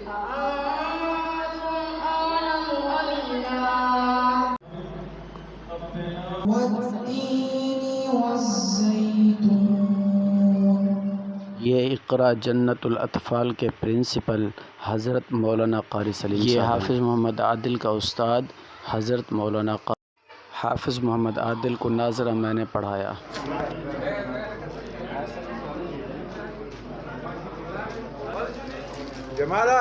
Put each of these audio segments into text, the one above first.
أأنتم أعلم أم الله والتين والزيتون. ये इक़रा जन्नतुल अतफ़ाल के प्रिंसिपल हज़रत मौलाना क़ारी सलीम साहब, ये हाफ़िज़ मोहम्मद आदिल का उस्ताद हज़रत मौलाना हाफ़िज़ मोहम्मद आदिल को नाज़रा मैंने पढ़ाया। जमाला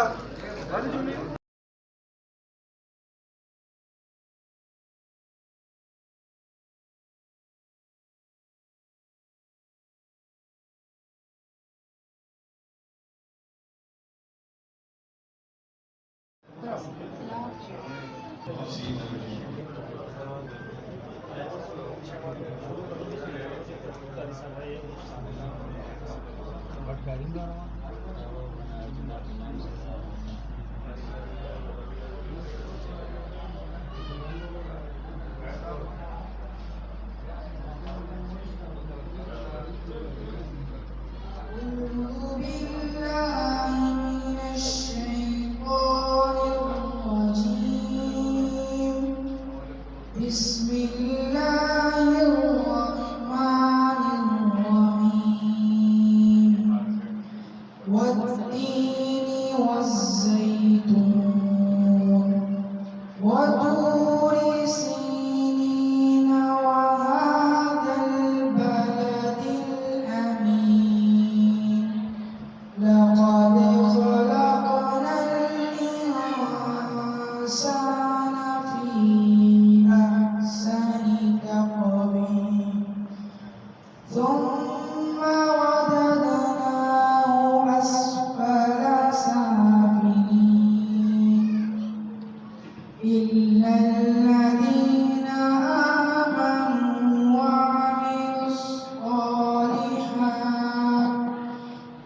بسم الله الرحمن الرحيم والتين والزيتون وطور سينين وهذا البلد الأمين لقد خلقنا الإنسان في أحسن تقويم ثم رددناه أسفل سافلين إلا الذين آمنوا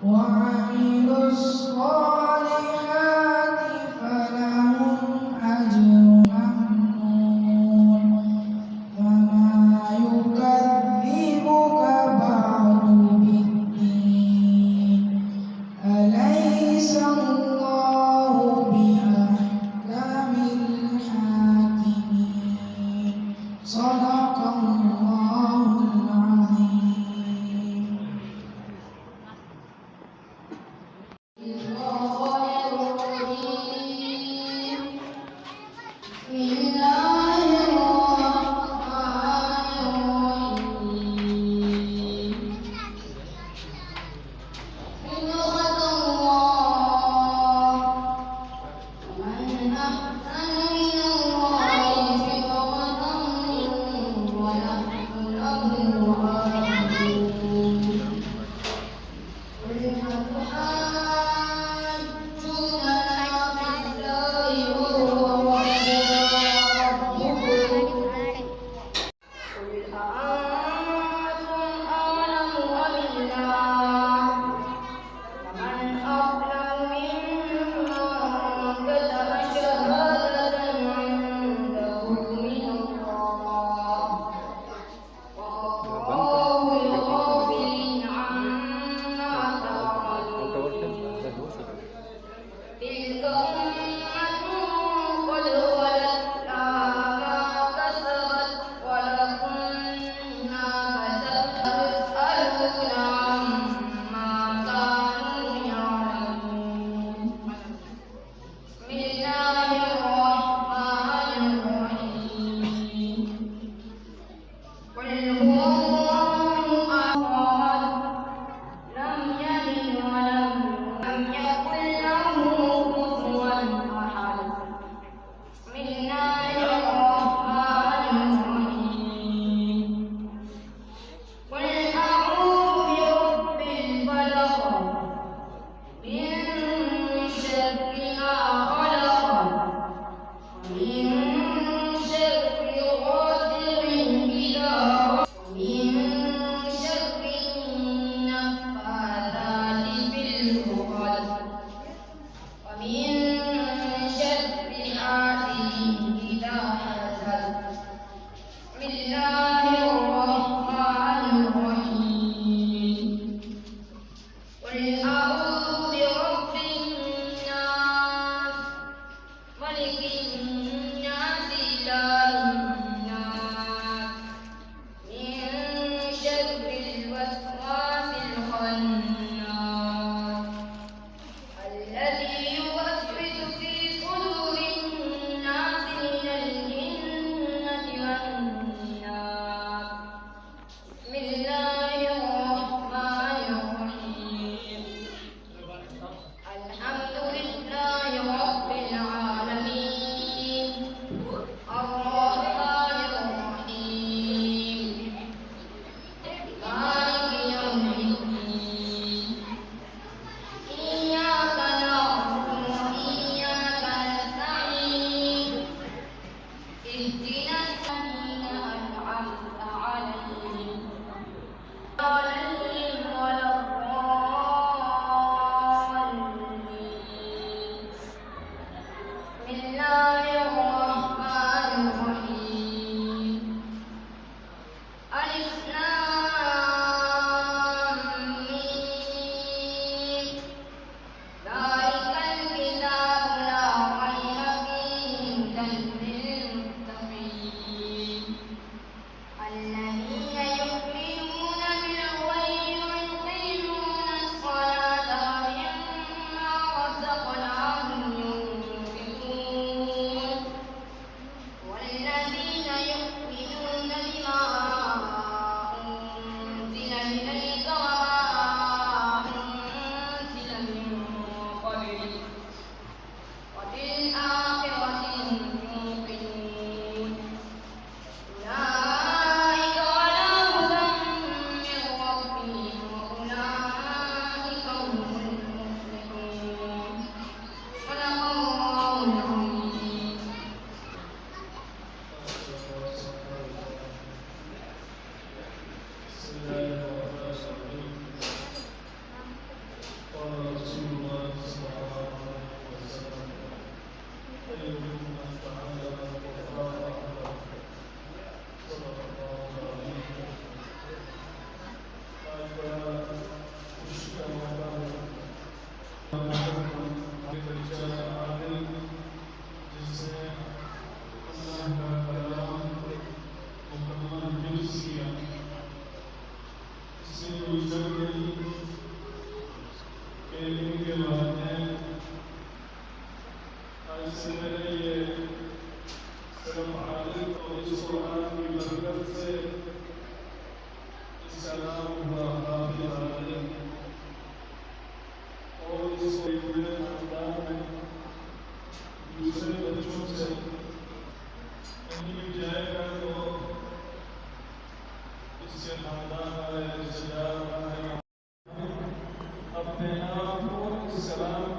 وعملوا الصالحات فلهم أجر ممنون وما يكذبك بعد بالدين أليس الله بأحكم الحاكمين صدق الله العظيم.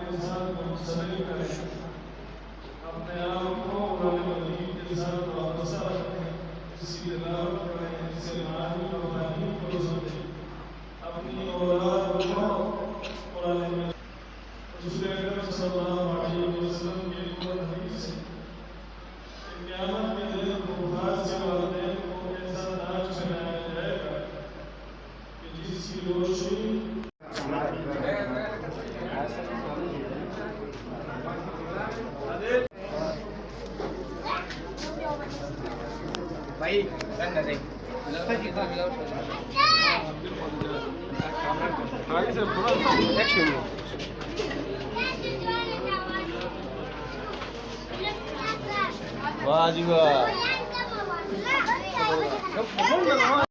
के साथ मुंसलिक करें, अपने आप को कुरान मजीद के साथ वाबस्ता रखें, इसकी तिलावत करें, इससे मानी व मफाहीम को समझें, अपनी औलाद को कुरान मजीद रसूल अकरम सल्लल्लाहु अलैहि वसल्लम की एक हदीस है कि क़यामत के दिन कुफ़ार से वालिदैन को ऐसा ताज पहनाया जाएगा कि जिसकी रोशनी भाई रंग दे आगे से पूरा एक्शन वाह जी वाह।